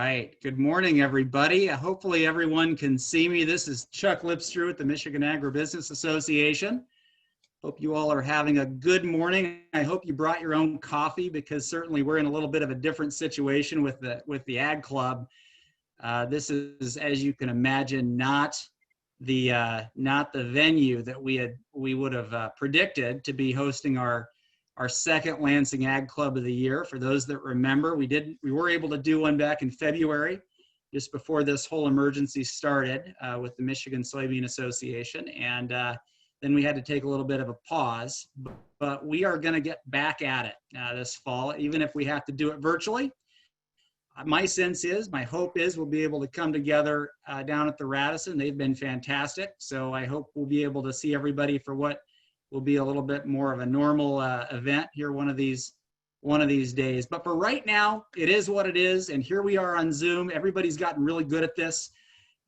right. Good morning, everybody. Hopefully everyone can see me. This is Chuck Lipstrew at the Michigan Agri-Business Association. Hope you all are having a good morning. I hope you brought your own coffee because certainly we're in a little bit of a different situation with the Ag Club. This is, as you can imagine, not the venue that we would have predicted to be hosting our second Lansing Ag Club of the year. For those that remember, we were able to do one back in February, just before this whole emergency started with the Michigan Soybean Association, and then we had to take a little bit of a pause. But we are going to get back at it this fall, even if we have to do it virtually. My hope is we'll be able to come together down at the Radisson. They've been fantastic, so I hope we'll be able to see everybody for what will be a little bit more of a normal event here one of these days. But for right now, it is what it is, and here we are on Zoom. Everybody's gotten really good at this,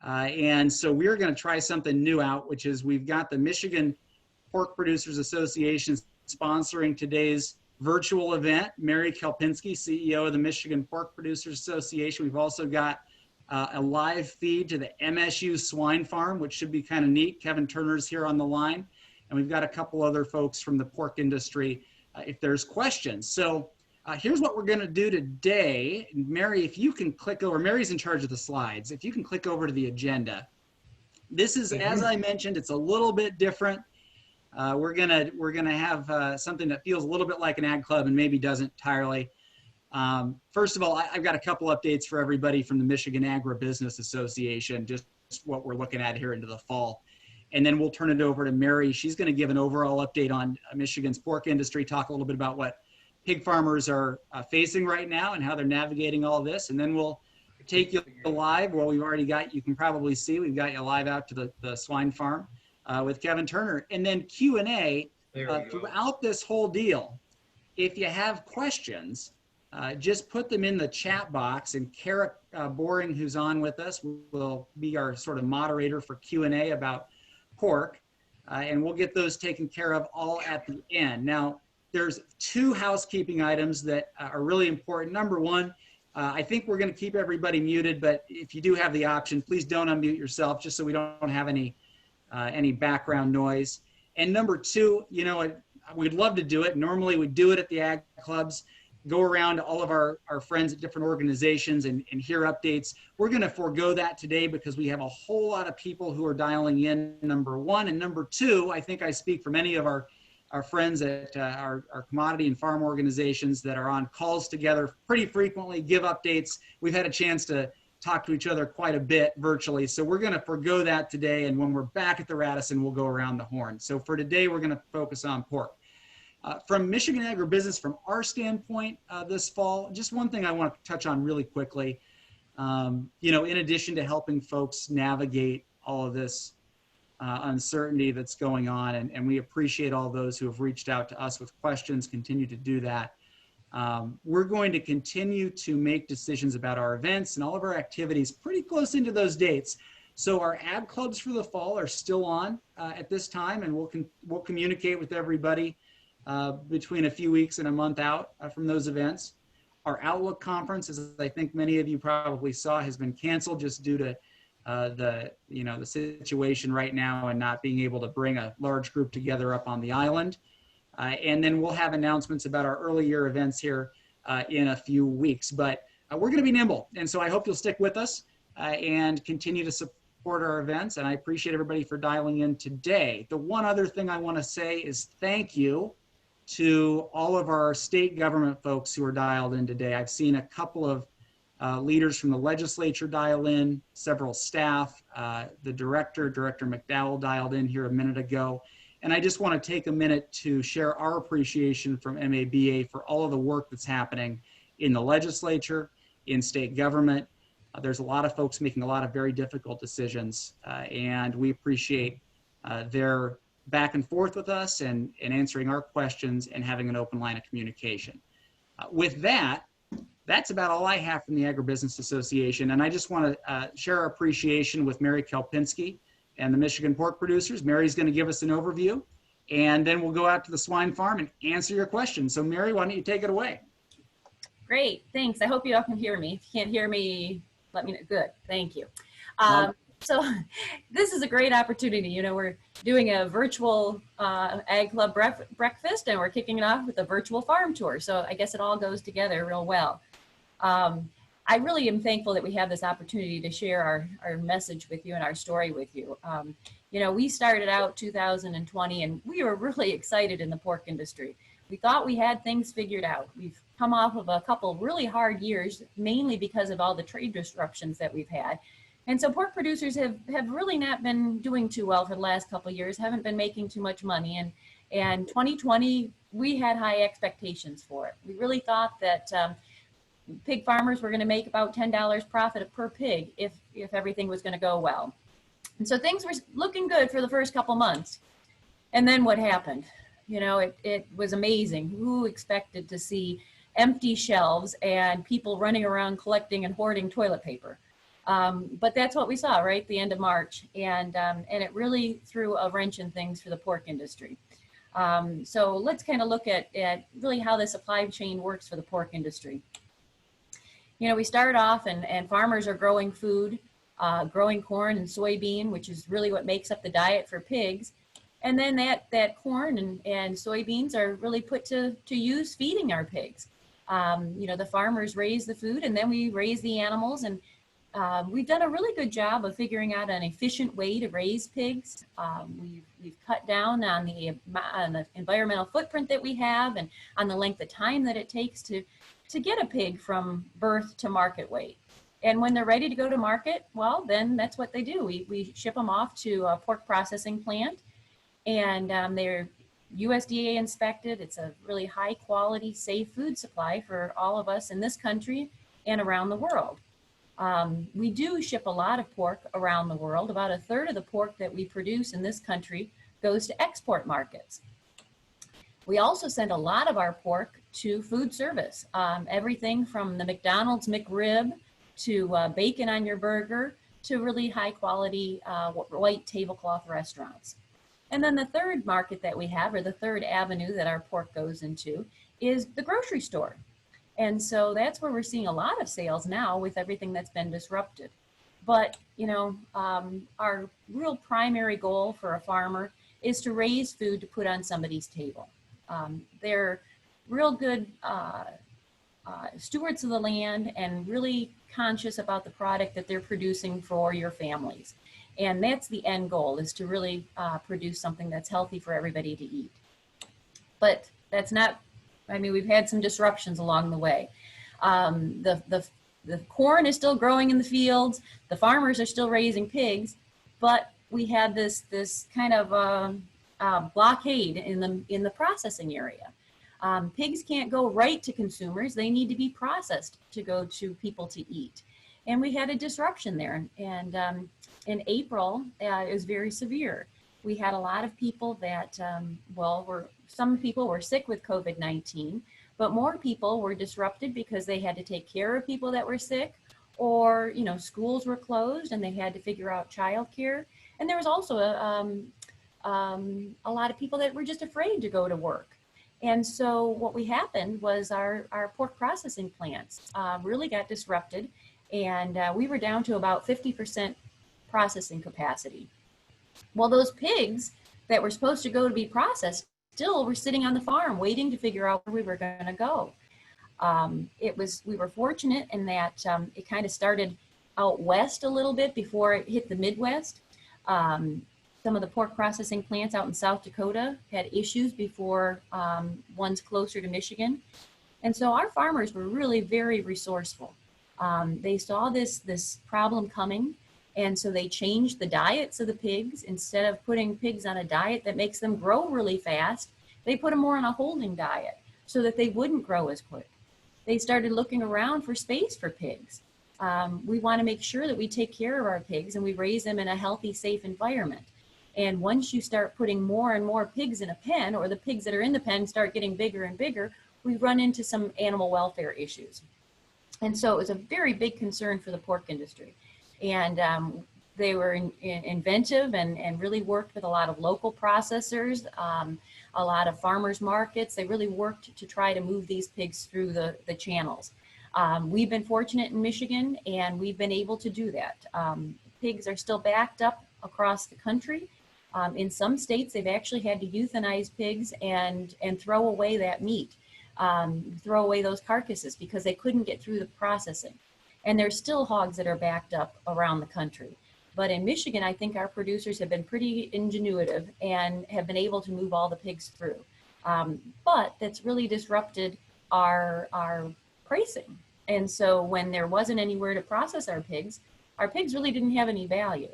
and so we're going to try something new out, which is we've got the Michigan Pork Producers Association sponsoring today's virtual event. Mary Kelpinski, CEO of the Michigan Pork Producers Association. We've also got a live feed to the MSU Swine Farm, which should be kind of neat. Kevin Turner's here on the line. And we've got a couple other folks from the pork industry if there's questions. So here's what we're going to do today. Mary, if you can click over, Mary's in charge of the slides. If you can click over to the agenda. This is, as I mentioned, it's a little bit different. We're gonna have something that feels a little bit like an ag club and maybe doesn't entirely. First of all, I've got a couple updates for everybody from the Michigan Agri-Business Association, just what we're looking at here into the fall. And then we'll turn it over to Mary. She's going to give an overall update on Michigan's pork industry, talk a little bit about what pig farmers are facing right now and how they're navigating all this. And then we'll take you live. Well, we've already got, you can probably see, we've got you live out to the swine farm with Kevin Turner. And then Q&A throughout this whole deal. If you have questions, just put them in the chat box, and Kara Boring, who's on with us, will be our sort of moderator for Q&A about pork, and we'll get those taken care of all at the end. Now, there's two housekeeping items that are really important. Number one, I think we're going to keep everybody muted, but if you do have the option, please don't unmute yourself, just so we don't have any background noise. And number two, you know, we'd love to do it. Normally we do it at the ag clubs, go around to all of our friends at different organizations and hear updates. We're going to forego that today because we have a whole lot of people who are dialing in, number one. And number two, I think I speak for many of our friends at our commodity and farm organizations that are on calls together pretty frequently, give updates. We've had a chance to talk to each other quite a bit virtually. So we're going to forego that today. And when we're back at the Radisson, we'll go around the horn. So for today, we're going to focus on pork. From Michigan Agri-Business, from our standpoint this fall, just one thing I want to touch on really quickly. You know, in addition to helping folks navigate all of this uncertainty that's going on, and we appreciate all those who have reached out to us with questions, continue to do that. We're going to continue to make decisions about our events and all of our activities pretty close into those dates. So our ag clubs for the fall are still on at this time, and we'll communicate with everybody between a few weeks and a month out from those events. Our Outlook conference, as I think many of you probably saw, has been canceled just due to the situation right now and not being able to bring a large group together up on the island. And then we'll have announcements about our early year events here in a few weeks. But we're going to be nimble, and so I hope you'll stick with us and continue to support our events. And I appreciate everybody for dialing in today. The one other thing I want to say is thank you to all of our state government folks who are dialed in today. I've seen a couple of leaders from the legislature dial in, several staff, the Director McDowell dialed in here a minute ago. And I just want to take a minute to share our appreciation from MABA for all of the work that's happening in the legislature, in state government. There's a lot of folks making a lot of very difficult decisions, and we appreciate their back and forth with us and answering our questions and having an open line of communication. With that, that's about all I have from the Agri-Business Association. And I just want to share our appreciation with Mary Kelpinski and the Michigan Pork Producers. Mary's going to give us an overview, and then we'll go out to the swine farm and answer your questions. So Mary, why don't you take it away? Great, thanks. I hope you all can hear me. If you can't hear me, let me know. Good, thank you. No. So this is a great opportunity. You know, we're doing a virtual Ag Club breakfast, and we're kicking it off with a virtual farm tour. So I guess it all goes together real well. I really am thankful that we have this opportunity to share our message with you and our story with you. You know, we started out 2020 and we were really excited in the pork industry. We thought we had things figured out. We've come off of a couple really hard years, mainly because of all the trade disruptions that we've had. And so pork producers have really not been doing too well for the last couple of years, haven't been making too much money. And 2020, we had high expectations for it. We really thought that pig farmers were going to make about $10 profit per pig if everything was going to go well. And so things were looking good for the first couple months. And then what happened? You know, it was amazing. Who expected to see empty shelves and people running around collecting and hoarding toilet paper? But that's what we saw right at the end of March. And it really threw a wrench in things for the pork industry. So let's kind of look at really how the supply chain works for the pork industry. You know, we start off and farmers are growing food, growing corn and soybean, which is really what makes up the diet for pigs. And then that corn and soybeans are really put to use feeding our pigs. You know, the farmers raise the food and then we raise the animals. And we've done a really good job of figuring out an efficient way to raise pigs. We've cut down on the environmental footprint that we have and on the length of time that it takes to get a pig from birth to market weight. And when they're ready to go to market, well, then that's what they do. We ship them off to a pork processing plant, and they're USDA inspected. It's a really high quality, safe food supply for all of us in this country and around the world. We do ship a lot of pork around the world. About a third of the pork that we produce in this country goes to export markets. We also send a lot of our pork to food service. Everything from the McDonald's McRib to bacon on your burger to really high quality white tablecloth restaurants. And then the third market that we have, or the third avenue that our pork goes into, is the grocery store. And so that's where we're seeing a lot of sales now with everything that's been disrupted. But, you know, our real primary goal for a farmer is to raise food to put on somebody's table. They're real good stewards of the land and really conscious about the product that they're producing for your families. And that's the end goal, is to really produce something that's healthy for everybody to eat. But that's not, I mean, we've had some disruptions along the way. The corn is still growing in the fields. The farmers are still raising pigs, but we had this kind of blockade in the processing area. Pigs can't go right to consumers. They need to be processed to go to people to eat. And we had a disruption there. And in April, it was very severe. We had a lot of people that, some people were sick with COVID-19, but more people were disrupted because they had to take care of people that were sick, or, you know, schools were closed and they had to figure out childcare. And there was also a lot of people that were just afraid to go to work. And so what happened was our pork processing plants really got disrupted, and we were down to about 50% processing capacity. Well, those pigs that were supposed to go to be processed still were sitting on the farm waiting to figure out where we were going to go. We were fortunate in that it kind of started out west a little bit before it hit the Midwest. Some of the pork processing plants out in South Dakota had issues before ones closer to Michigan. And so our farmers were really very resourceful. They saw this problem coming, and so they changed the diets of the pigs. Instead of putting pigs on a diet that makes them grow really fast, they put them more on a holding diet so that they wouldn't grow as quick. They started looking around for space for pigs. We want to make sure that we take care of our pigs and we raise them in a healthy, safe environment. And once you start putting more and more pigs in a pen, or the pigs that are in the pen start getting bigger and bigger, we run into some animal welfare issues. And so it was a very big concern for the pork industry. And they were inventive and really worked with a lot of local processors, a lot of farmers markets. They really worked to try to move these pigs through the channels. We've been fortunate in Michigan, and we've been able to do that. Pigs are still backed up across the country. In some states, they've actually had to euthanize pigs and throw away that meat, throw away those carcasses because they couldn't get through the processing. And there's still hogs that are backed up around the country. But in Michigan, I think our producers have been pretty ingenuitive and have been able to move all the pigs through. But that's really disrupted our pricing. And so when there wasn't anywhere to process our pigs really didn't have any value.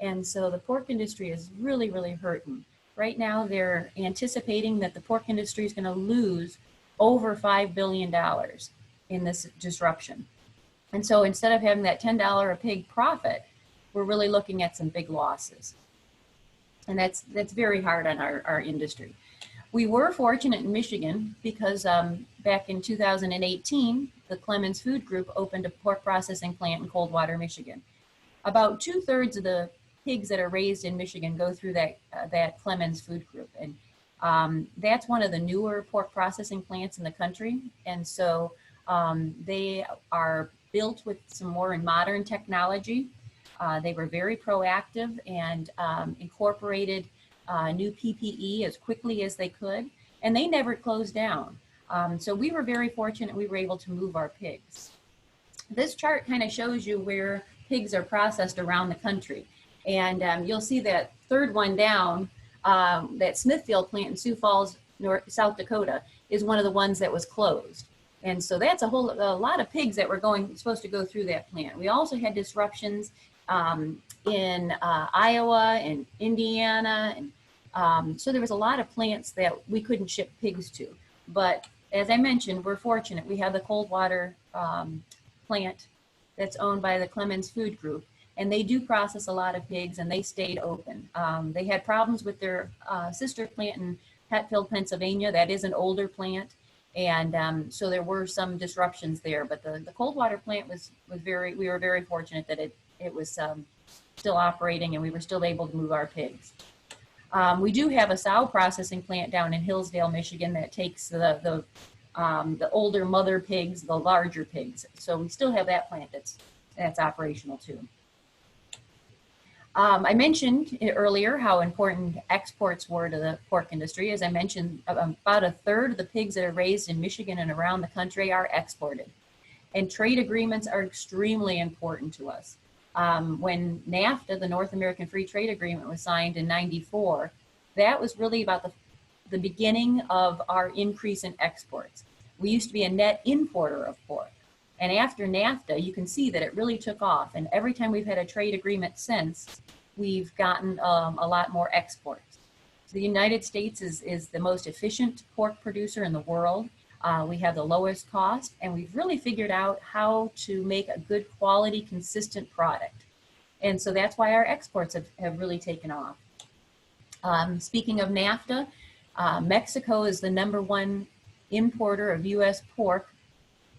And so the pork industry is really, really hurting. Right now, they're anticipating that the pork industry is going to lose over $5 billion in this disruption. And so instead of having that $10 a pig profit, we're really looking at some big losses. And that's very hard on our industry. We were fortunate in Michigan because back in 2018, the Clemens Food Group opened a pork processing plant in Coldwater, Michigan. About 2/3 of the pigs that are raised in Michigan go through that Clemens Food Group. And that's one of the newer pork processing plants in the country. And so they are built with some more modern technology. They were very proactive and incorporated new PPE as quickly as they could, and they never closed down. So we were very fortunate we were able to move our pigs. This chart kind of shows you where pigs are processed around the country. And you'll see that third one down, that Smithfield plant in Sioux Falls, South Dakota, is one of the ones that was closed. And so that's a lot of pigs that were supposed to go through that plant. We also had disruptions in Iowa and Indiana. And so there was a lot of plants that we couldn't ship pigs to. But as I mentioned, we're fortunate. We have the Coldwater plant that's owned by the Clemens Food Group. And they do process a lot of pigs, and they stayed open. They had problems with their sister plant in Hatfield, Pennsylvania. That is an older plant. And so there were some disruptions there. But the Coldwater plant we were very fortunate that it was still operating, and we were still able to move our pigs. We do have a sow processing plant down in Hillsdale, Michigan, that takes the older mother pigs, the larger pigs. So we still have that plant that's operational too. I mentioned earlier how important exports were to the pork industry. As I mentioned, about 1/3 of the pigs that are raised in Michigan and around the country are exported. And trade agreements are extremely important to us. When NAFTA, the North American Free Trade Agreement, was signed in '94, that was really about the beginning of our increase in exports. We used to be a net importer of pork. And after NAFTA, you can see that it really took off. And every time we've had a trade agreement since, we've gotten a lot more exports. So the United States is the most efficient pork producer in the world. We have the lowest cost, and we've really figured out how to make a good quality, consistent product. And so that's why our exports have really taken off. Speaking of NAFTA, Mexico is the #1 importer of U.S. pork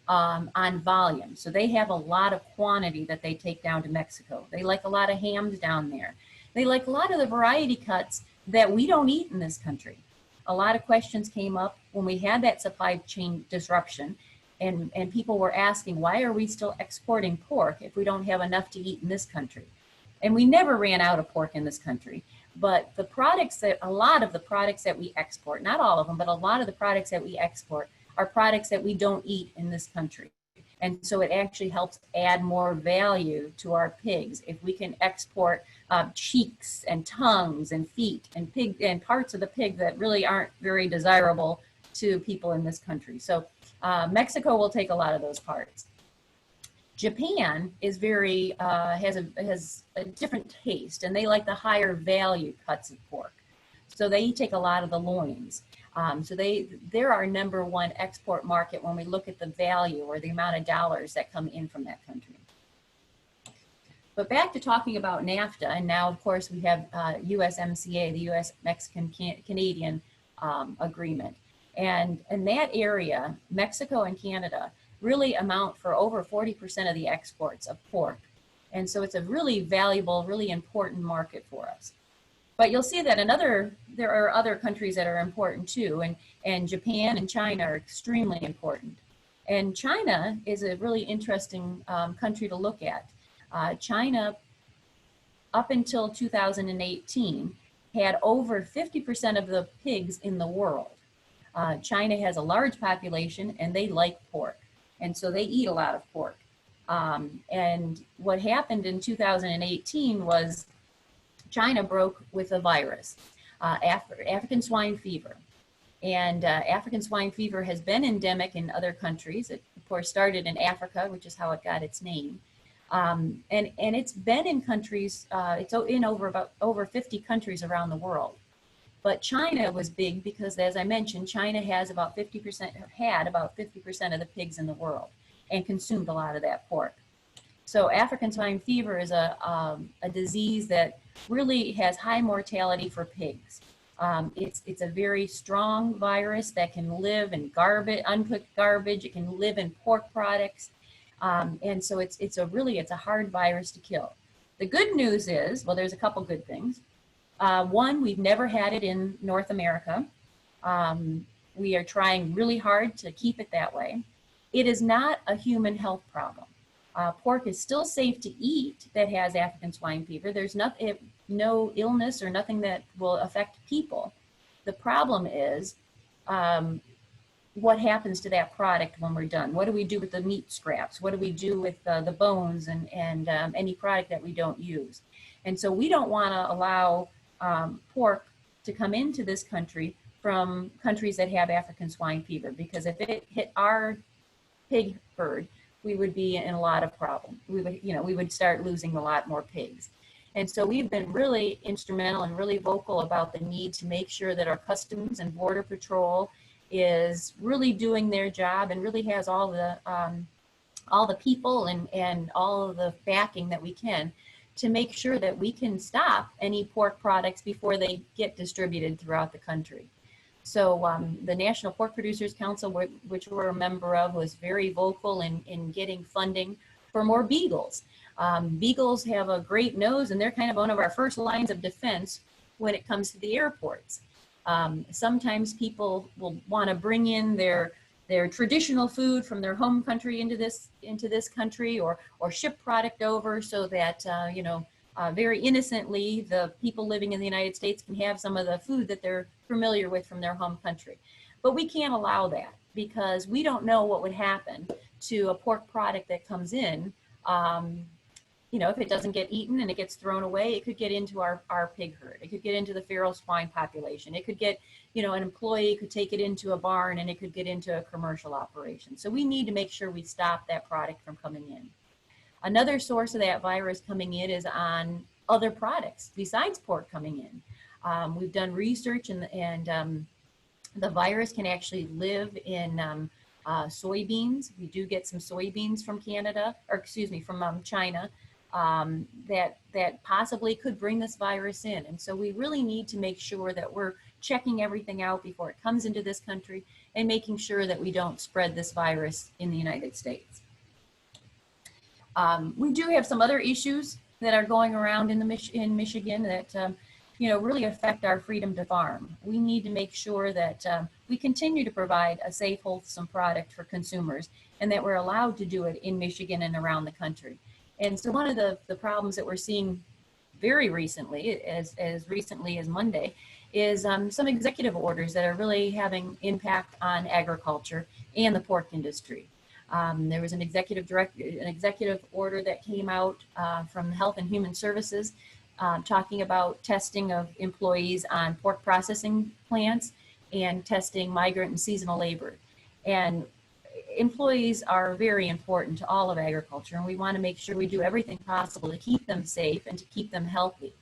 on volume. So they have a lot of quantity that they take down to Mexico. They like a lot of hams down there. They like a lot of the variety cuts that we don't eat in this country. A lot of questions came up when we had that supply chain disruption, and people were asking, why are we still exporting pork if we don't have enough to eat in this country? And we never ran out of pork in this country. But a lot of the products that we export, not all of them, but a lot of the products that we export are products that we don't eat in this country. And so it actually helps add more value to our pigs. If we can export cheeks and tongues and feet and parts of the pig that really aren't very desirable to people in this country. So Mexico will take a lot of those parts. Japan is has a different taste, and they like the higher value cuts of pork. So they take a lot of the loins. So they're our #1 export market when we look at the value or the amount of dollars that come in from that country. But back to talking about NAFTA, and now of course we have USMCA, the US Mexican Canadian agreement. And in that area, Mexico and Canada really amount for over 40% of the exports of pork. And so it's a really valuable, really important market for us. But you'll see that there are other countries that are important too, and Japan and China are extremely important. And China is a really interesting country to look at. China, up until 2018, had over 50% of the pigs in the world. China has a large population and they like pork. And so they eat a lot of pork. And what happened in 2018 was China broke with a virus, African swine fever. And African swine fever has been endemic in other countries. It, of course, started in Africa, which is how it got its name. And it's been in countries, it's in over 50 countries around the world. But China was big because, as I mentioned, China has about 50%, had about 50% of the pigs in the world and consumed a lot of that pork. So African swine fever is a disease that really has high mortality for pigs. It's a very strong virus that can live in garbage, uncooked garbage. It can live in pork products. And so it's a hard virus to kill. The good news is, well, there's a couple good things. One, we've never had it in North America. We are trying really hard to keep it that way. It is not a human health problem. Pork is still safe to eat that has African swine fever. There's no illness or nothing that will affect people. The problem is what happens to that product when we're done? What do we do with the meat scraps? What do we do with the bones and any product that we don't use? And so we don't want to allow pork to come into this country from countries that have African swine fever, because if it hit our pig herd, we would be in a lot of problem. We would start losing a lot more pigs. And so we've been really instrumental and really vocal about the need to make sure that our Customs and Border Patrol is really doing their job and really has all the people and all of the backing that we can to make sure that we can stop any pork products before they get distributed throughout the country. So the National Pork Producers Council, which we're a member of, was very vocal in getting funding for more beagles. Beagles have a great nose, and they're kind of one of our first lines of defense when it comes to the airports. Sometimes people will want to bring in their traditional food from their home country into this country, or ship product over so that very innocently the people living in the United States can have some of the food that they're familiar with from their home country. But we can't allow that, because we don't know what would happen to a pork product that comes in. If it doesn't get eaten and it gets thrown away, it could get into our pig herd. It could get into the feral swine population. It could get, an employee could take it into a barn and it could get into a commercial operation. So we need to make sure we stop that product from coming in. Another source of that virus coming in is on other products besides pork coming in. We've done research and the virus can actually live in soybeans. We do get some soybeans from from China. That possibly could bring this virus in. And so we really need to make sure that we're checking everything out before it comes into this country and making sure that we don't spread this virus in the United States. We do have some other issues that are going around in Michigan that really affect our freedom to farm. We need to make sure that we continue to provide a safe, wholesome product for consumers, and that we're allowed to do it in Michigan and around the country. And so one of the problems that we're seeing very recently, as recently as Monday, is some executive orders that are really having impact on agriculture and the pork industry. There was an executive order that came out from Health and Human Services talking about testing of employees on pork processing plants and testing migrant and seasonal labor. And employees are very important to all of agriculture, and we want to make sure we do everything possible to keep them safe and to keep them healthy.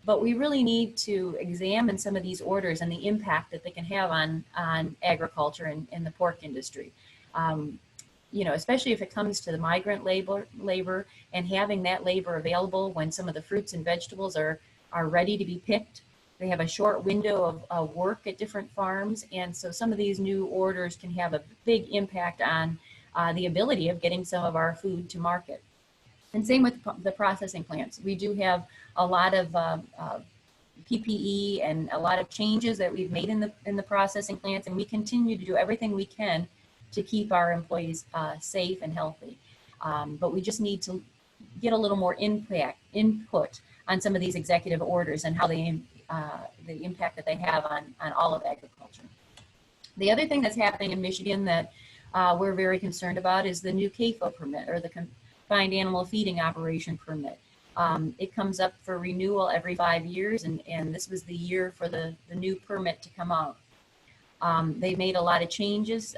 But we really need to examine some of these orders and the impact that they can have on agriculture and the pork industry. Especially if it comes to the migrant labor and having that labor available when some of the fruits and vegetables are ready to be picked. They have a short window of work at different farms, and so some of these new orders can have a big impact on the ability of getting some of our food to market. And same with the processing plants. We do have a lot of PPE and a lot of changes that we've made in the processing plants, and we continue to do everything we can to keep our employees safe and healthy. But we just need to get a little more input on some of these executive orders and how they, the impact that they have on all of agriculture. The other thing that's happening in Michigan that we're very concerned about is the new CAFO permit, or the Confined Animal Feeding Operation permit. It comes up for renewal every 5 years, and this was the year for the new permit to come out. They made a lot of changes.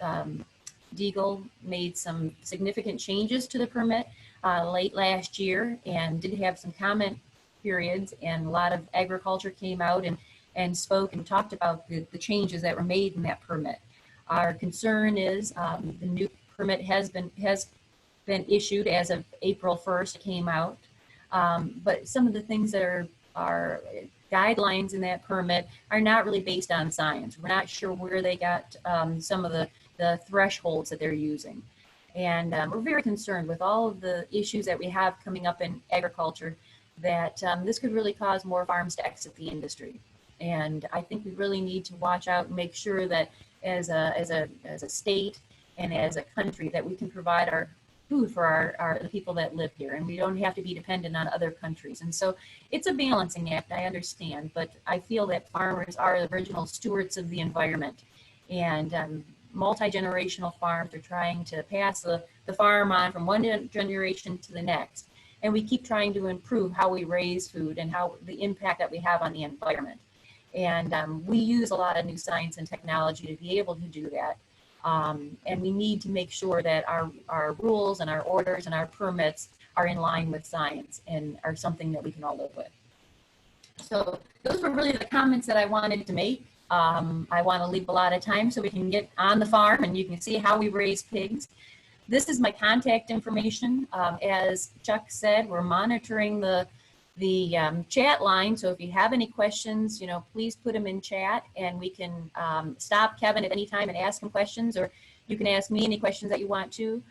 Deagle made some significant changes to the permit late last year, and did have some comment periods, and a lot of agriculture came out and spoke and talked about the changes that were made in that permit. Our concern is the new permit has been issued as of April 1st, it came out. But some of the things that are guidelines in that permit are not really based on science. We're not sure where they got some of the thresholds that they're using. And we're very concerned with all of the issues that we have coming up in agriculture, that this could really cause more farms to exit the industry. And I think we really need to watch out and make sure that as a state and as a country, that we can provide our food for the people that live here, and we don't have to be dependent on other countries. And so it's a balancing act, I understand, but I feel that farmers are the original stewards of the environment, and multi-generational farms are trying to pass the farm on from one generation to the next. And we keep trying to improve how we raise food and how the impact that we have on the environment. And we use a lot of new science and technology to be able to do that. And we need to make sure that our rules and our orders and our permits are in line with science and are something that we can all live with. So those were really the comments that I wanted to make. I want to leave a lot of time so we can get on the farm and you can see how we raise pigs. This is my contact information. As Chuck said, we're monitoring the chat line. So if you have any questions, please put them in chat, and we can stop Kevin at any time and ask him questions, or you can ask me any questions that you want to.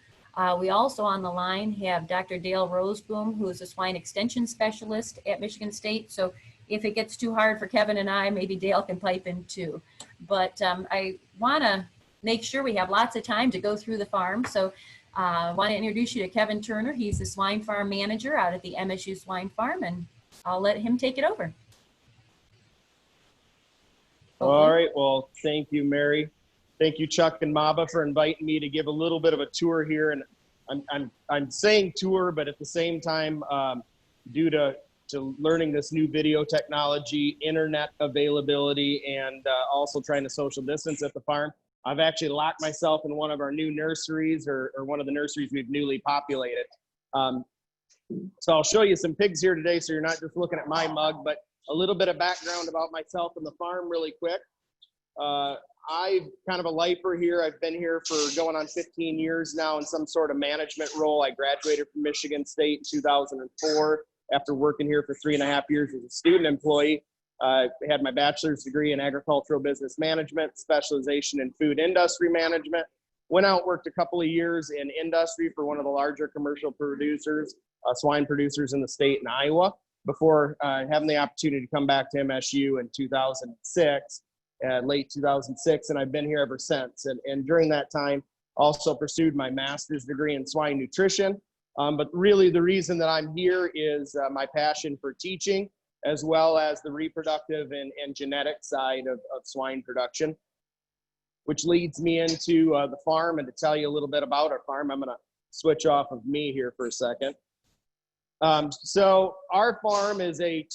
We also on the line have Dr. Dale Roseboom, who is a swine extension specialist at Michigan State. So if it gets too hard for Kevin and I, maybe Dale can pipe in too. But I want to make sure we have lots of time to go through the farm. So I want to introduce you to Kevin Turner. He's the swine farm manager out at the MSU Swine Farm, and I'll let him take it over. All right. Well, thank you, Mary. Thank you, Chuck and Maba, for inviting me to give a little bit of a tour here. And I'm saying tour, but at the same time, due to learning this new video technology, internet availability, and also trying to social distance at the farm, I've actually locked myself in one of our new nurseries, or one of the nurseries we've newly populated. So I'll show you some pigs here today, so you're not just looking at my mug, but a little bit of background about myself and the farm really quick. I'm kind of a lifer here. I've been here for going on 15 years now in some sort of management role. I graduated from Michigan State in 2004 after working here for 3.5 years as a student employee. I had my bachelor's degree in agricultural business management, specialization in food industry management. Went out, worked a couple of years in industry for one of the larger commercial producers, swine producers in the state in Iowa, before having the opportunity to come back to MSU in 2006, late 2006, and I've been here ever since. And during that time, also pursued my master's degree in swine nutrition. But really the reason that I'm here is my passion for teaching, as well as the reproductive and genetic side of swine production, which leads me into the farm. And to tell you a little bit about our farm, I'm gonna switch off of me here for a second. So our farm is a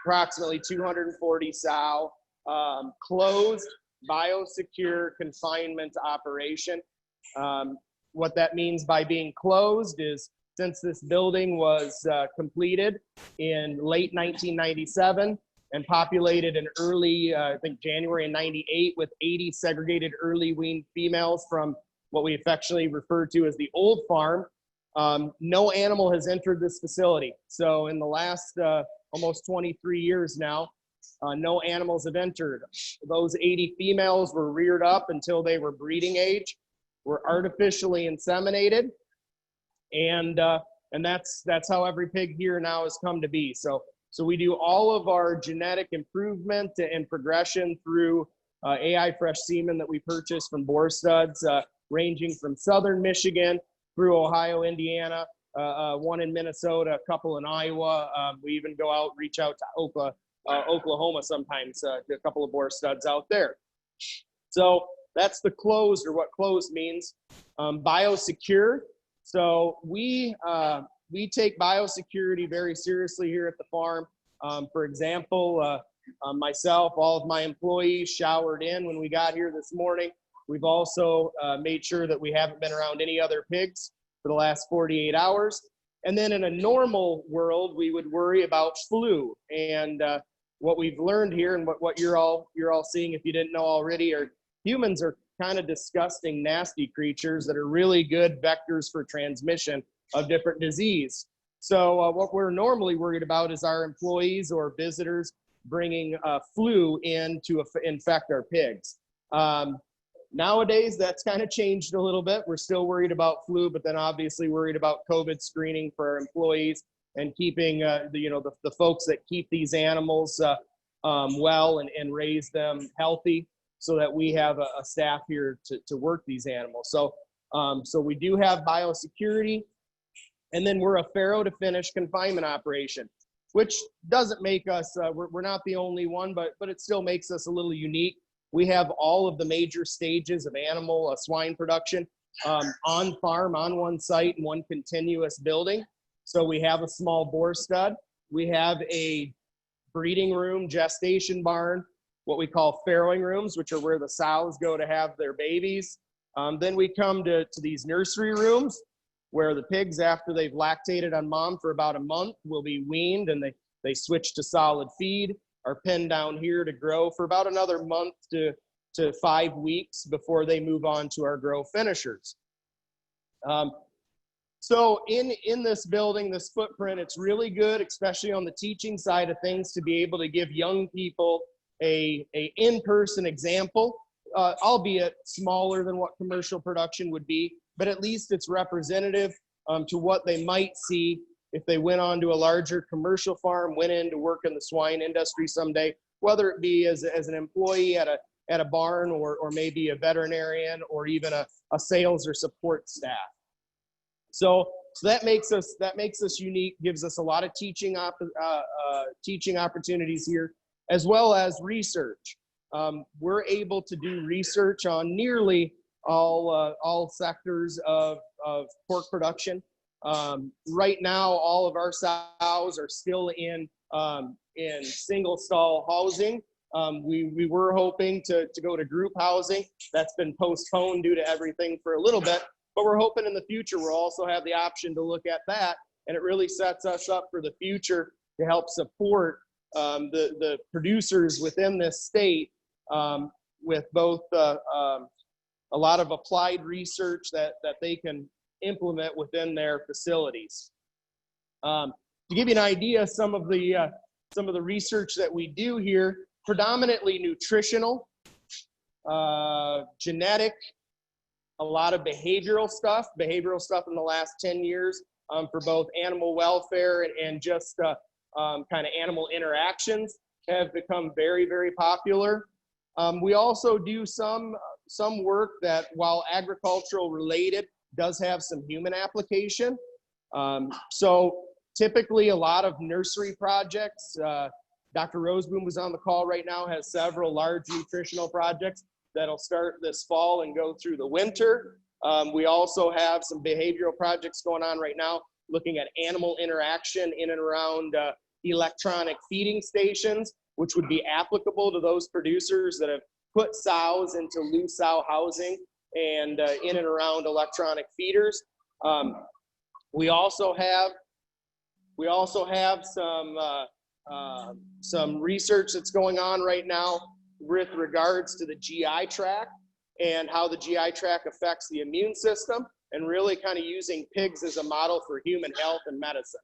approximately 240 sow, closed, biosecure confinement operation. What that means by being closed is, since this building was completed in late 1997 and populated in early, I think January of 98, with 80 segregated early weaned females from what we affectionately refer to as the old farm, no animal has entered this facility. So in the last almost 23 years now, no animals have entered. Those 80 females were reared up until they were breeding age, were artificially inseminated, and that's how every pig here now has come to be. So we do all of our genetic improvement and progression through AI fresh semen that we purchased from boar studs, ranging from southern Michigan through Ohio, Indiana, one in Minnesota, a couple in Iowa. We even go out, reach out to Oklahoma sometimes, a couple of boar studs out there. So that's the closed, or what closed means. Biosecure. So we take biosecurity very seriously here at the farm. For example, myself, all of my employees showered in when we got here this morning. We've also made sure that we haven't been around any other pigs for the last 48 hours. And then in a normal world, we would worry about flu. And what we've learned here, and what you're all seeing, if you didn't know already, are humans are kind of disgusting, nasty creatures that are really good vectors for transmission of different disease. So what we're normally worried about is our employees or visitors bringing flu in to infect our pigs. Nowadays, that's kind of changed a little bit. We're still worried about flu, but then obviously worried about COVID screening for our employees and keeping the folks that keep these animals well and raise them healthy, so that we have a staff here to work these animals. So we do have biosecurity, and then we're a farrow to finish confinement operation, which doesn't make us, we're not the only one, but it still makes us a little unique. We have all of the major stages of animal swine production on farm, on one site, in one continuous building. So we have a small boar stud. We have a breeding room, gestation barn, what we call farrowing rooms, which are where the sows go to have their babies. Then we come to these nursery rooms, where the pigs, after they've lactated on mom for about a month, will be weaned, and they switch to solid feed, are pinned down here to grow for about another month to 5 weeks before they move on to our grow finishers. So in this building, this footprint, it's really good, especially on the teaching side of things, to be able to give young people a in-person example, albeit smaller than what commercial production would be, but at least it's representative to what they might see if they went on to a larger commercial farm, went in to work in the swine industry someday, whether it be as an employee at a barn, or maybe a veterinarian, or even a sales or support staff. So that makes us unique, gives us a lot of teaching opportunities here, as well as research. We're able to do research on nearly all sectors of pork production. Right now, all of our sows are still in single stall housing. We were hoping to go to group housing. That's been postponed due to everything for a little bit, but we're hoping in the future we'll also have the option to look at that, and it really sets us up for the future to help support the producers within this state with both a lot of applied research that they can implement within their facilities. To give you an idea, some of the research that we do here, predominantly nutritional, genetic, a lot of behavioral stuff in the last 10 years for both animal welfare and just kind of animal interactions have become very, very popular. We also do some work that, while agricultural related, does have some human application. So typically a lot of nursery projects, Dr. Roseboom was on the call right now, has several large nutritional projects that'll start this fall and go through the winter. We also have some behavioral projects going on right now, looking at animal interaction in and around electronic feeding stations, which would be applicable to those producers that have put sows into loose sow housing and in and around electronic feeders. We also have some research that's going on right now with regards to the GI tract and how the GI tract affects the immune system, and really kind of using pigs as a model for human health and medicine.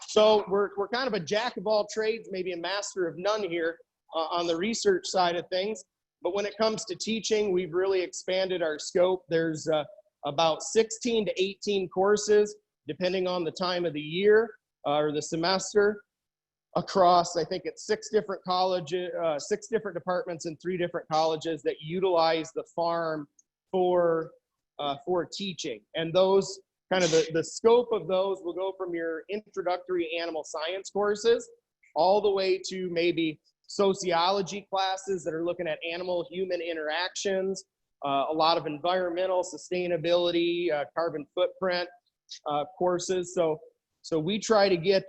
So we're kind of a jack of all trades, maybe a master of none here on the research side of things. But when it comes to teaching, we've really expanded our scope. There's about 16 to 18 courses, depending on the time of the year or the semester. across, I think it's 6 different colleges, 6 different departments and 3 different colleges that utilize the farm for teaching. And those kind of the scope of those will go from your introductory animal science courses all the way to maybe sociology classes that are looking at animal-human interactions, a lot of environmental sustainability, carbon footprint courses. So we try to get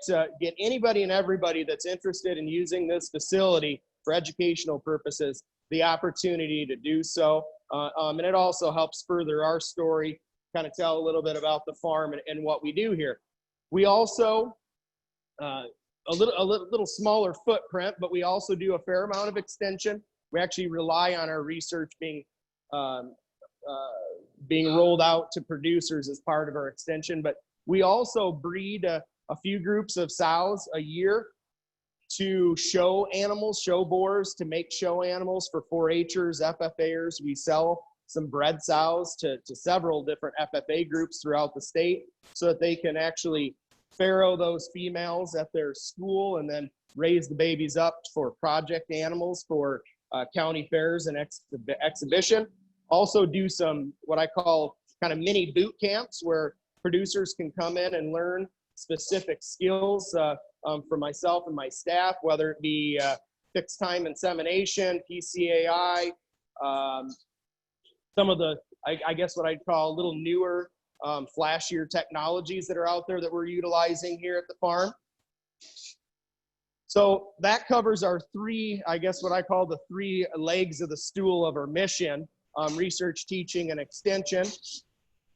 anybody and everybody that's interested in using this facility for educational purposes the opportunity to do so. And it also helps further our story, kind of tell a little bit about the farm and what we do here. We also, a little smaller footprint, but we also do a fair amount of extension. We actually rely on our research being rolled out to producers as part of our extension. But we also breed a few groups of sows a year to show animals, show boars, to make show animals for 4-Hers, FFAers. We sell some bred sows to several different FFA groups throughout the state so that they can actually farrow those females at their school and then raise the babies up for project animals for county fairs and exhibition. Also do some what I call kind of mini boot camps where producers can come in and learn specific skills from myself and my staff, whether it be fixed time insemination, PCAI, some of the, I guess what I'd call a little newer, flashier technologies that are out there that we're utilizing here at the farm. So that covers our 3, I guess what I call the 3 legs of the stool of our mission, research, teaching, and extension.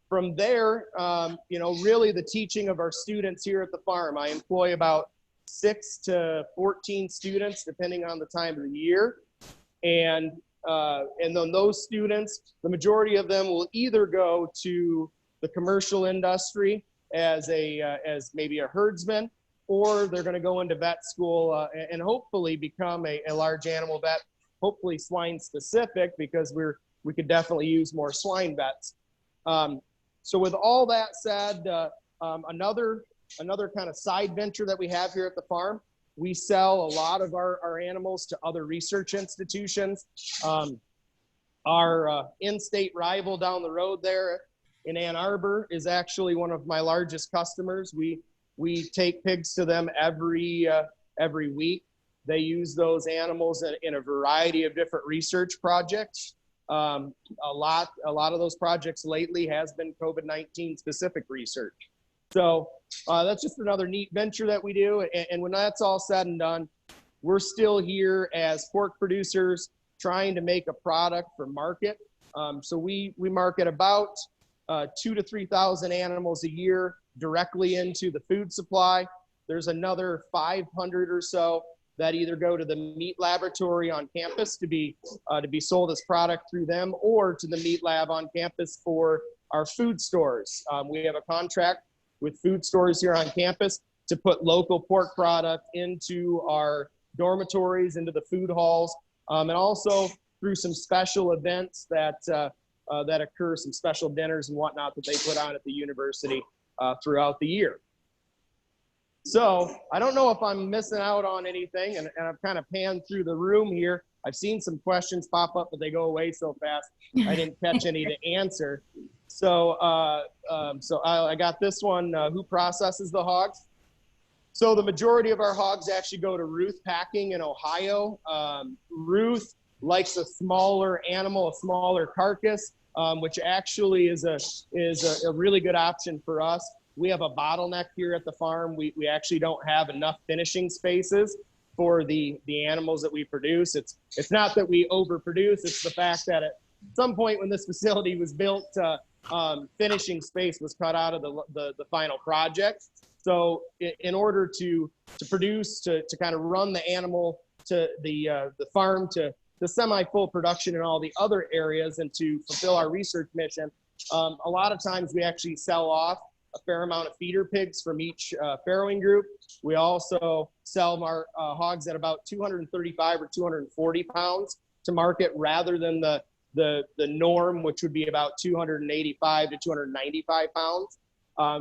From there, really the teaching of our students here at the farm. I employ about 6 to 14 students, depending on the time of the year. And then those students, the majority of them will either go to the commercial industry as maybe a herdsman, or they're going to go into vet school and hopefully become a large animal vet, hopefully swine specific, because we could definitely use more swine vets. So with all that said, another kind of side venture that we have here at the farm, we sell a lot of our animals to other research institutions. Our in-state rival down the road there in Ann Arbor is actually one of my largest customers. We take pigs to them every week. They use those animals in a variety of different research projects. A lot of those projects lately has been COVID-19 specific research. So that's just another neat venture that we do. And when that's all said and done, we're still here as pork producers trying to make a product for market. So we market about 2,000 to 3,000 animals a year directly into the food supply. There's another 500 or so that either go to the meat laboratory on campus to be sold as product through them, or to the meat lab on campus for our food stores. We have a contract with food stores here on campus to put local pork product into our dormitories, into the food halls, and also through some special events that occur, some special dinners and whatnot that they put on at the university throughout the year. So I don't know if I'm missing out on anything, and I've kind of panned through the room here. I've seen some questions pop up, but they go away so fast, I didn't catch any to answer. So I got this one, who processes the hogs? So the majority of our hogs actually go to Ruth Packing in Ohio. Ruth likes a smaller animal, a smaller carcass, which actually is a really good option for us. We have a bottleneck here at the farm. We actually don't have enough finishing spaces for the animals that we produce. It's not that we overproduce, it's the fact that at some point when this facility was built, finishing space was cut out of the final project. So in order to produce, to kind of run the animal to the farm to the semi-full production in all the other areas and to fulfill our research mission, a lot of times we actually sell off a fair amount of feeder pigs from each farrowing group. We also sell our hogs at about 235 or 240 pounds to market, rather than the norm, which would be about 285 to 295 pounds.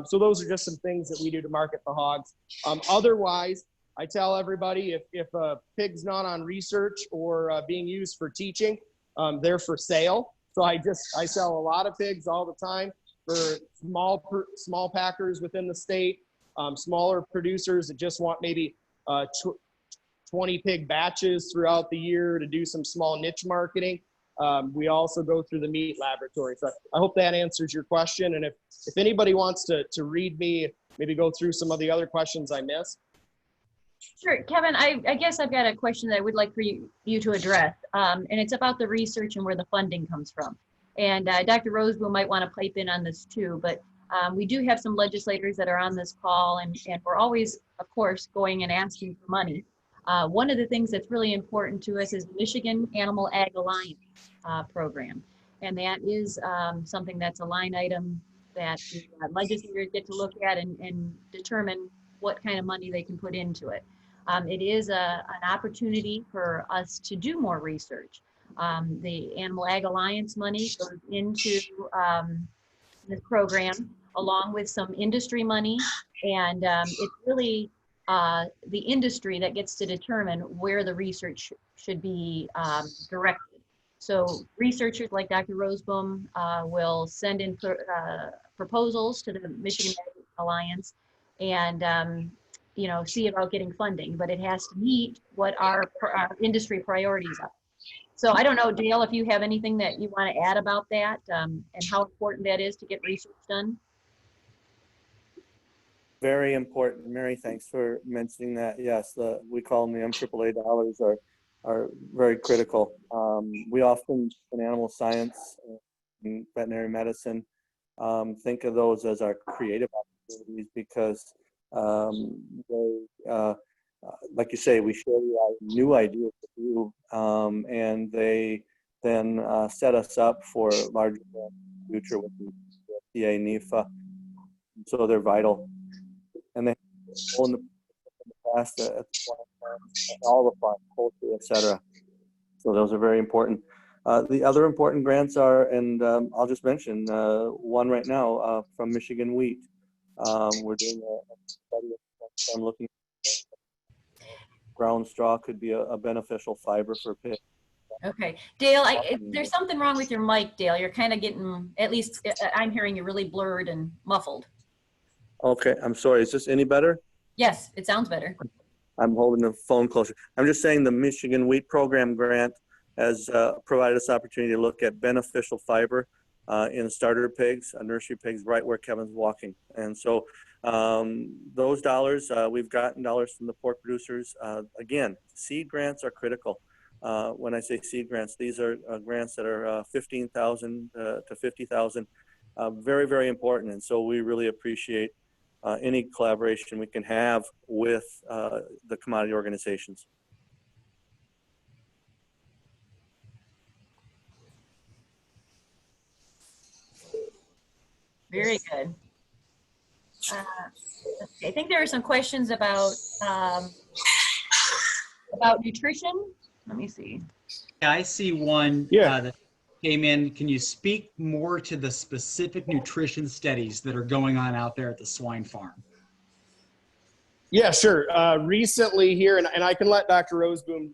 So those are just some things that we do to market the hogs. Otherwise, I tell everybody if a pig's not on research or being used for teaching, they're for sale. So I sell a lot of pigs all the time for small packers within the state, smaller producers that just want maybe 20 pig batches throughout the year to do some small niche marketing. We also go through the meat laboratory. So I hope that answers your question. And if anybody wants to read me, maybe go through some of the other questions I missed. Sure, Kevin, I guess I've got a question that I would like for you to address, and it's about the research and where the funding comes from. And Dr. Roseboom might want to pipe in on this too, but we do have some legislators that are on this call, and we're always, of course, going and asking for money. One of the things that's really important to us is the Michigan Animal Ag Alliance program, and that is something that's a line item that legislators get to look at and determine what kind of money they can put into it. It is an opportunity for us to do more research. The Animal Ag Alliance money goes into this program along with some industry money, and it's really the industry that gets to determine where the research should be directed. So researchers like Dr. Roseboom will send in proposals to the Michigan Ag Alliance and see about getting funding, but it has to meet what our industry priorities are. So I don't know, Dale, if you have anything that you want to add about that and how important that is to get research done. Very important. Mary, thanks for mentioning that. Yes, we call them the MAAA dollars are very critical. We often, in animal science and veterinary medicine, think of those as our creative opportunities because like you say, we share the new ideas with you, and they then set us up for larger future with the PA, NIFA. So they're vital. And they in the past at all the farm, poultry, etc. So those are very important. The other important grants are, and I'll just mention one right now from Michigan Wheat. We're doing a study. I'm looking. Brown straw could be a beneficial fiber for pigs. Okay, Dale, there's something wrong with your mic, Dale. You're kind of getting, at least I'm hearing you really blurred and muffled. Okay, I'm sorry. Is this any better? Yes, it sounds better. I'm holding the phone closer. I'm just saying the Michigan Wheat Program grant has provided us opportunity to look at beneficial fiber in starter pigs, nursery pigs, right where Kevin's walking. And so those dollars, we've gotten dollars from the pork producers. Again, seed grants are critical. When I say seed grants, these are grants that are $15,000 to $50,000. Very, very important. And so we really appreciate any collaboration we can have with the commodity organizations. Very good. I think there are some questions about nutrition. Let me see. Yeah, I see one that came in. Can you speak more to the specific nutrition studies that are going on out there at the swine farm? Yeah, sure. Recently here, and I can let Dr. Roseboom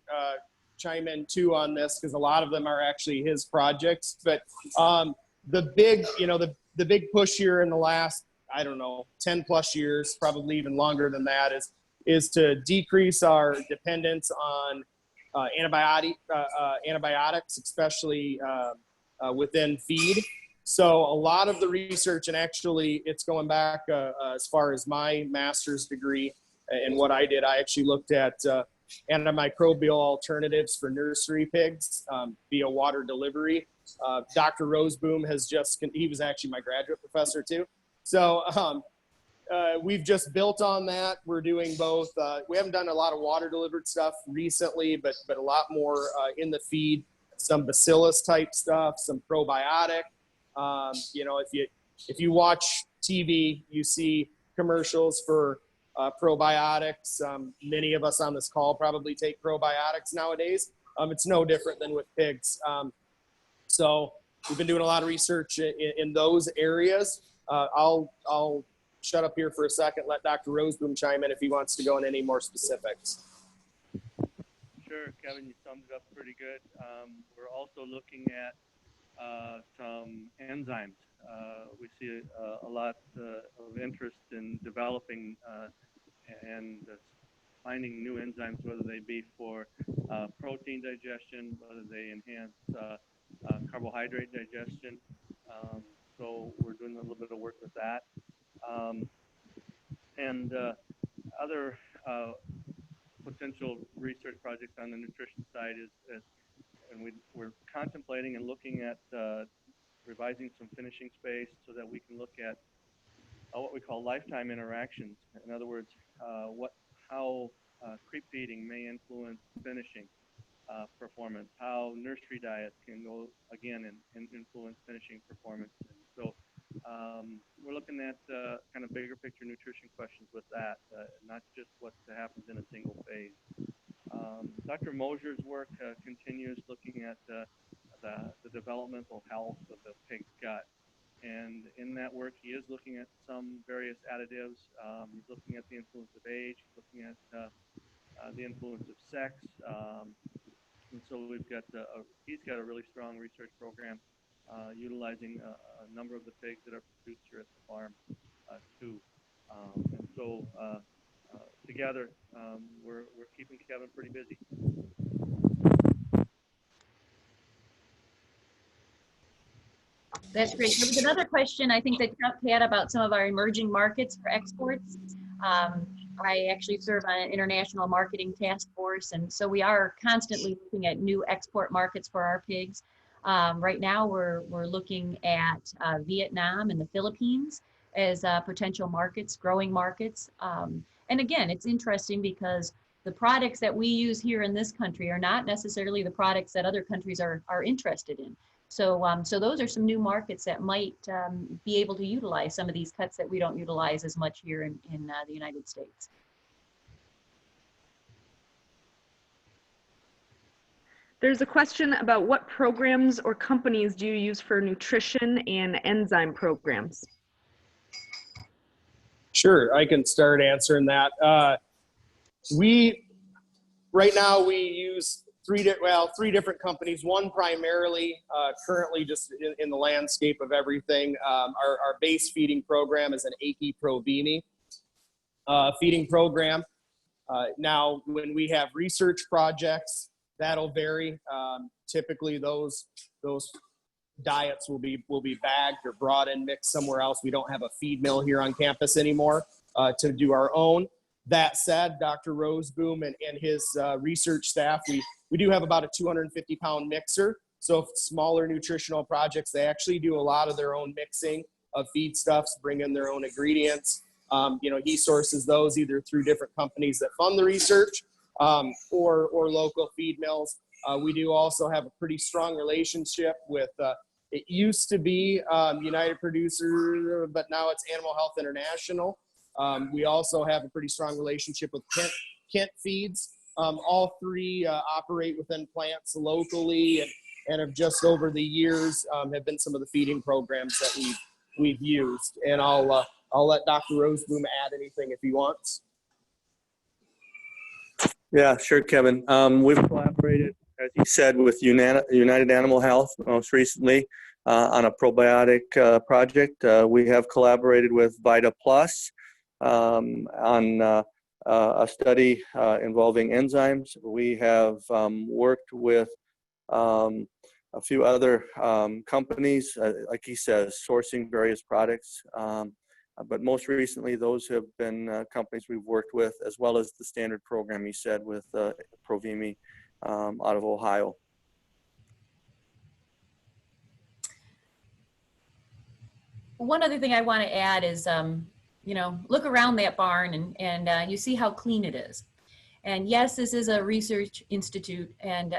chime in too on this because a lot of them are actually his projects. But the big, the big push here in the last, 10 plus years, probably even longer than that, is to decrease our dependence on antibiotics, especially within feed. So a lot of the research, and actually it's going back as far as my master's degree and what I did, I actually looked at antimicrobial alternatives for nursery pigs via water delivery. Dr. Roseboom he was actually my graduate professor too. So we've just built on that. We're doing both. We haven't done a lot of water delivered stuff recently, but a lot more in the feed, some bacillus type stuff, some probiotic. If you watch TV, you see commercials for probiotics. Many of us on this call probably take probiotics nowadays. It's no different than with pigs. So we've been doing a lot of research in those areas. I'll shut up here for a second, let Dr. Roseboom chime in if he wants to go into any more specifics. Sure, Kevin, you summed it up pretty good. We're also looking at some enzymes. We see a lot of interest in developing and finding new enzymes, whether they be for protein digestion, whether they enhance carbohydrate digestion. So we're doing a little bit of work with that. And other potential research projects on the nutrition side is and we're contemplating and looking at revising some finishing space so that we can look at what we call lifetime interactions. In other words, how creep feeding may influence finishing performance, how nursery diets can go again and influence finishing performance. And so we're looking at kind of bigger picture nutrition questions with that, not just what happens in a single phase. Dr. Mosier's work continues looking at the developmental health of the pig's gut. And in that work, he is looking at some various additives. He's looking at the influence of age. He's looking at the influence of sex. And so he's got a really strong research program utilizing a number of the pigs that are produced here at the farm too. And so together, we're keeping Kevin pretty busy. That's great. There was another question I think that Chuck had about some of our emerging markets for exports. I actually serve on an international marketing task force, and so we are constantly looking at new export markets for our pigs. Right now, we're looking at Vietnam and the Philippines as potential markets, growing markets. And again, it's interesting because the products that we use here in this country are not necessarily the products that other countries are interested in. So, so those are some new markets that might be able to utilize some of these cuts that we don't utilize as much here in the United States. There's a question about what programs or companies do you use for nutrition and enzyme programs? Sure, I can start answering that. Right now we use three different companies. One primarily currently just in the landscape of everything. Our base feeding program is an Agri-Business feeding program. Now, when we have research projects, that'll vary. Typically, those diets will be bagged or brought in, mixed somewhere else. We don't have a feed mill here on campus anymore to do our own. That said, Dr. Roseboom and his research staff, we do have about a 250-pound mixer. So if smaller nutritional projects, they actually do a lot of their own mixing of feedstuffs, bring in their own ingredients. He sources those either through different companies that fund the research or local feed mills. We do also have a pretty strong relationship with, it used to be United Producer, but now it's Animal Health International. We also have a pretty strong relationship with Kent Feeds. All three operate within plants locally and have just over the years have been some of the feeding programs that we've used. And I'll let Dr. Roseboom add anything if he wants. Yeah, sure, Kevin. We've collaborated, as you said, with United Animal Health most recently on a probiotic project. We have collaborated with Vita Plus on a study involving enzymes. We have worked with a few other companies, like he says, sourcing various products. But most recently, those have been companies we've worked with, as well as the standard program, he said, with Provimi out of Ohio. One other thing I want to add is, look around that barn and you see how clean it is. And yes, this is a research institute and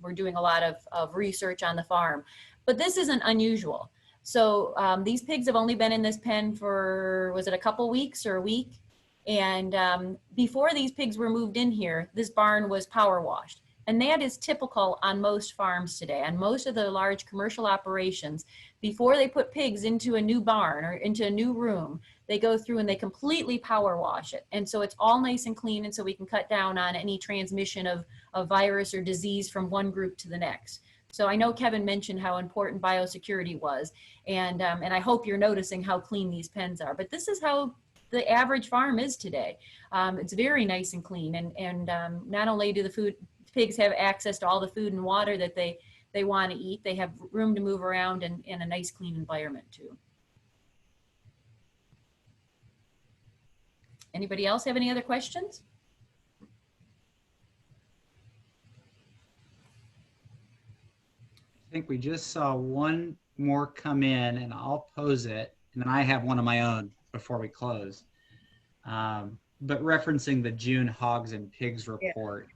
we're doing a lot of research on the farm, but this isn't unusual. So these pigs have only been in this pen for, was it a couple weeks or a week? And before these pigs were moved in here, this barn was power washed. And that is typical on most farms today. On most of the large commercial operations, before they put pigs into a new barn or into a new room, they go through and they completely power wash it. And so it's all nice and clean, and so we can cut down on any transmission of virus or disease from one group to the next. So I know Kevin mentioned how important biosecurity was, and I hope you're noticing how clean these pens are. But this is how the average farm is today. It's very nice and clean, and not only do the pigs have access to all the food and water that they want to eat, they have room to move around and a nice clean environment too. Anybody else have any other questions? I think we just saw one more come in, and I'll pose it, and then I have one of my own before we close. But referencing the June hogs and pigs report.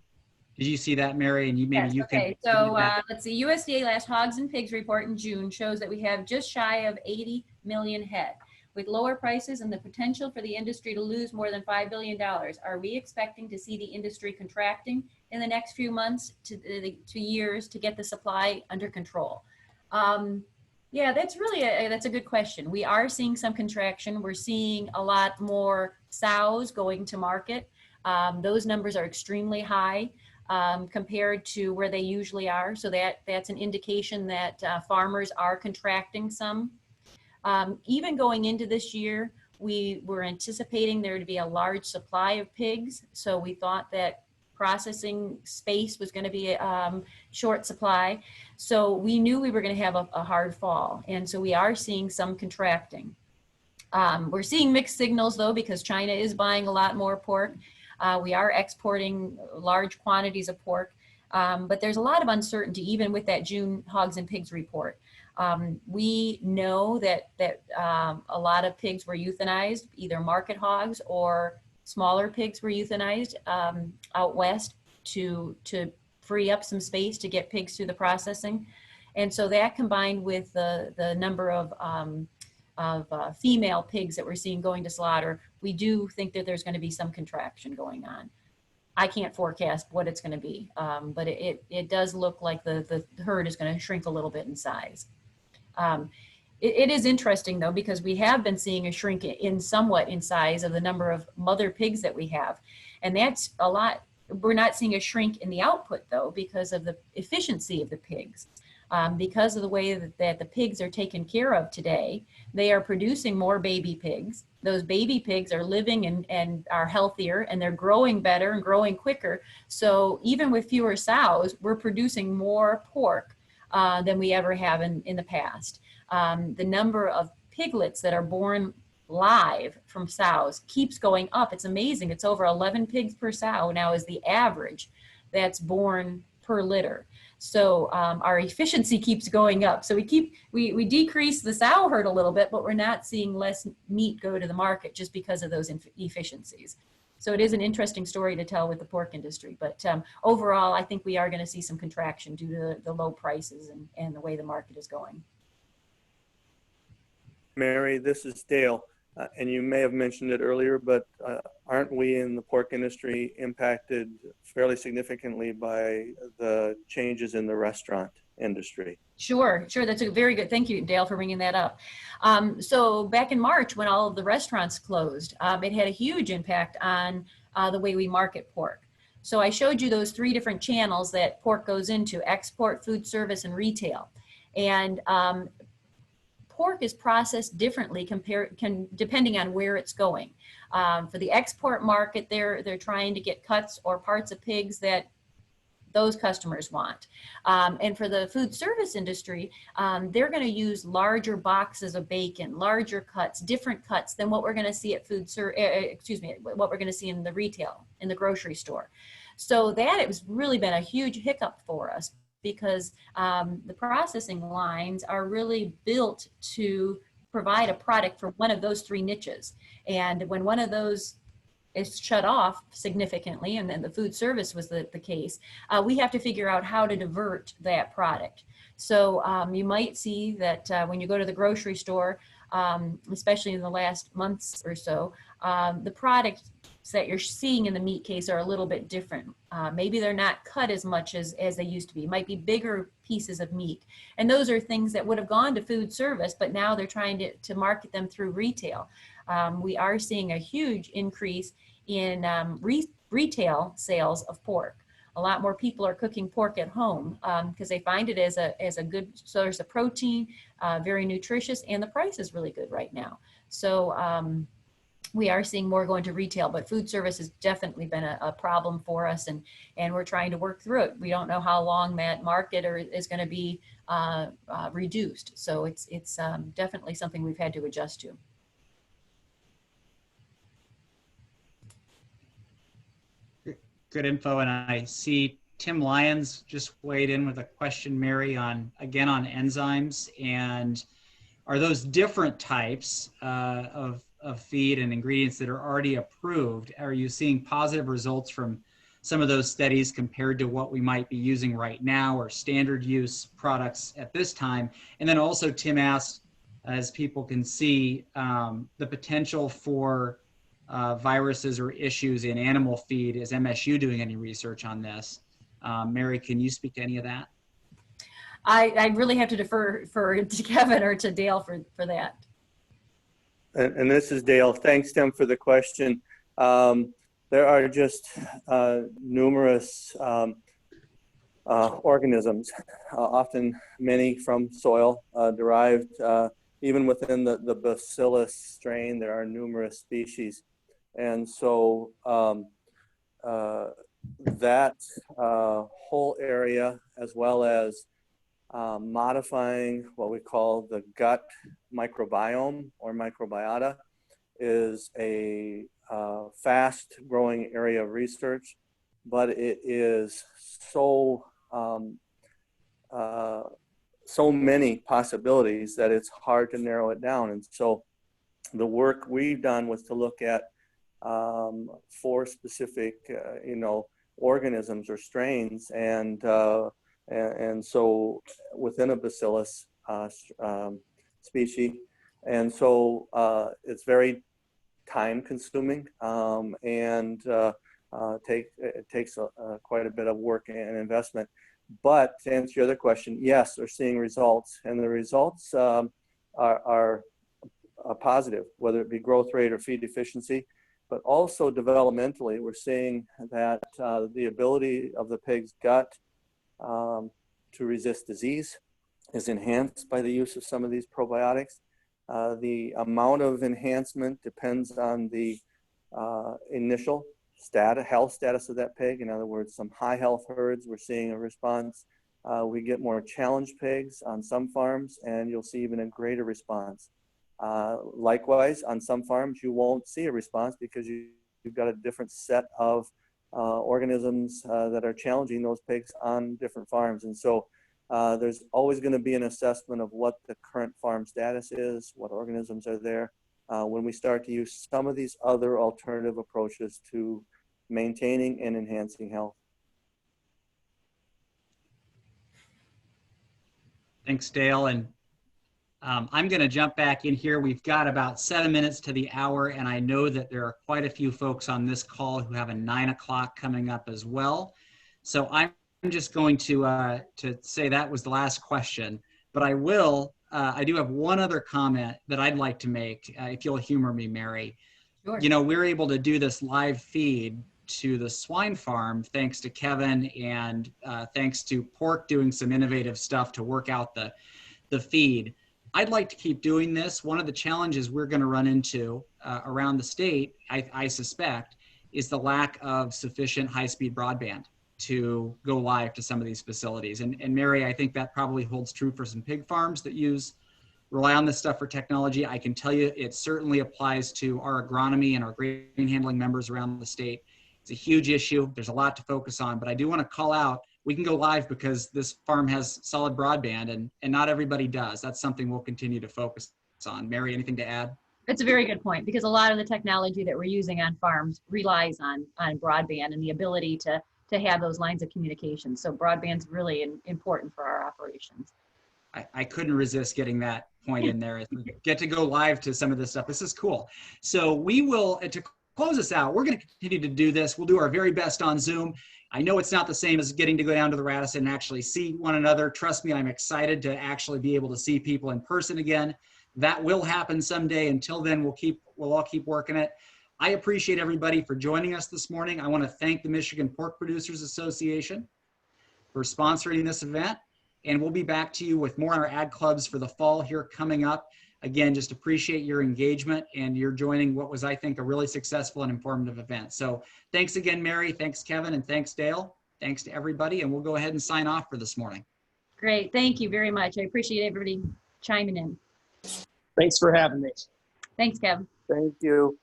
Did you see that, Mary? And Yes, you okay. can. So let's see. USDA last hogs and pigs report in June shows that we have just shy of 80 million head. With lower prices and the potential for the industry to lose more than $5 billion, are we expecting to see the industry contracting in the next few months to years to get the supply under control? Yeah, that's really that's a good question. We are seeing some contraction. We're seeing a lot more sows going to market. Those numbers are extremely high compared to where they usually are. So that's an indication that farmers are contracting some. Even going into this year, we were anticipating there to be a large supply of pigs. So we thought that processing space was going to be short supply. So we knew we were going to have a hard fall. And so we are seeing some contracting. We're seeing mixed signals though, because China is buying a lot more pork. We are exporting large quantities of pork, but there's a lot of uncertainty even with that June hogs and pigs report. We know that a lot of pigs were euthanized, either market hogs or smaller pigs were euthanized out west to free up some space to get pigs through the processing. And so that combined with the number of female pigs that we're seeing going to slaughter, we do think that there's going to be some contraction going on. I can't forecast what it's going to be, but it does look like the herd is going to shrink a little bit in size. It is interesting though, because we have been seeing a shrink somewhat in size of the number of mother pigs that we have. And that's a lot. We're not seeing a shrink in the output though, because of the efficiency of the pigs. Because of the way that the pigs are taken care of today, they are producing more baby pigs. Those baby pigs are living and are healthier, and they're growing better and growing quicker. So even with fewer sows, we're producing more pork than we ever have in the past. The number of piglets that are born live from sows keeps going up. It's amazing. It's over 11 pigs per sow now is the average that's born per litter. So our efficiency keeps going up. So we decrease the sow herd a little bit, but we're not seeing less meat go to the market just because of those efficiencies. So it is an interesting story to tell with the pork industry. But overall, I think we are going to see some contraction due to the low prices and the way the market is going. Mary, this is Dale. And you may have mentioned it earlier, but aren't we in the pork industry impacted fairly significantly by the changes in the restaurant industry? Sure. That's a very good, thank you, Dale, for bringing that up. So back in March, when all of the restaurants closed, it had a huge impact on the way we market pork. So I showed you those 3 different channels that pork goes into: export, food service, and retail. And pork is processed differently depending on where it's going. For the export market, they're trying to get cuts or parts of pigs that those customers want. And for the food service industry, they're going to use larger boxes of bacon, larger cuts, different cuts than what we're going to see at what we're going to see in the retail, in the grocery store. So that has really been a huge hiccup for us, because the processing lines are really built to provide a product for one of those 3 niches. And when one of those is shut off significantly, and then the food service was the case, we have to figure out how to divert that product. So you might see that when you go to the grocery store, especially in the last months or so, the product that you're seeing in the meat case are a little bit different. Maybe they're not cut as much as they used to be. It might be bigger pieces of meat. And those are things that would have gone to food service, but now they're trying to market them through retail. We are seeing a huge increase in retail sales of pork. A lot more people are cooking pork at home because they find it as a good source of protein, very nutritious, and the price is really good right now. So we are seeing more going to retail, but food service has definitely been a problem for us, and we're trying to work through it. We don't know how long that market is going to be reduced. So it's definitely something we've had to adjust to. Good info, and I see Tim Lyons just weighed in with a question, Mary, again on enzymes. And are those different types of feed and ingredients that are already approved? Are you seeing positive results from some of those studies compared to what we might be using right now or standard use products at this time? And then also Tim asked, as people can see, the potential for viruses or issues in animal feed. Is MSU doing any research on this? Mary, can you speak to any of that? I really have to defer to Kevin or to Dale for that. And this is Dale. Thanks, Tim, for the question. There are just numerous organisms, often many from soil derived. Even within the bacillus strain, there are numerous species. And so that whole area, as well as modifying what we call the gut microbiome or microbiota, is a fast growing area of research, but it is so many possibilities that it's hard to narrow it down. And so the work we've done was to look at 4 specific organisms or strains, and so within a bacillus species. And so it's very time consuming, and it takes quite a bit of work and investment. But to answer your other question, yes, we're seeing results, and the results are positive, whether it be growth rate or feed efficiency. But also developmentally, we're seeing that the ability of the pig's gut to resist disease is enhanced by the use of some of these probiotics. The amount of enhancement depends on the initial health status of that pig. In other words, some high health herds, we're seeing a response. We get more challenged pigs on some farms, and you'll see even a greater response. Likewise, on some farms, you won't see a response because you've got a different set of organisms that are challenging those pigs on different farms. And so there's always going to be an assessment of what the current farm status is, what organisms are there, when we start to use some of these other alternative approaches to maintaining and enhancing health. Thanks, Dale. And I'm going to jump back in here. We've got about 7 minutes to the hour, and I know that there are quite a few folks on this call who have a 9 o'clock coming up as well. So I'm just going to say that was the last question, but I do have one other comment that I'd like to make, if you'll humor me, Mary. Sure. You know, we're able to do this live feed to the swine farm thanks to Kevin, and thanks to Pork doing some innovative stuff to work out the feed. I'd like to keep doing this. One of the challenges we're going to run into around the state, I suspect, is the lack of sufficient high-speed broadband to go live to some of these facilities. And Mary, I think that probably holds true for some pig farms that rely on this stuff for technology. I can tell you it certainly applies to our agronomy and our grain handling members around the state. It's a huge issue. There's a lot to focus on, but I do want to call out, we can go live because this farm has solid broadband, and not everybody does. That's something we'll continue to focus on. Mary, anything to add? It's a very good point, because a lot of the technology that we're using on farms relies on broadband and the ability to have those lines of communication. So broadband's really important for our operations. I couldn't resist getting that point in there. Get to go live to some of this stuff. This is cool. So we will, to close us out, we're going to continue to do this. We'll do our very best on Zoom. I know it's not the same as getting to go down to the Radisson and actually see one another. Trust me, I'm excited to actually be able to see people in person again. That will happen someday. Until then, we'll all keep working it. I appreciate everybody for joining us this morning. I want to thank the Michigan Pork Producers Association for sponsoring this event. And we'll be back to you with more on our ag clubs for the fall here coming up. Again, just appreciate your engagement and your joining what was, I think, a really successful and informative event. So thanks again, Mary. Thanks, Kevin. And thanks, Dale. Thanks to everybody. And we'll go ahead and sign off for this morning. Great. Thank you very much. I appreciate everybody chiming in. Thanks for having me. Thanks, Kevin. Thank you.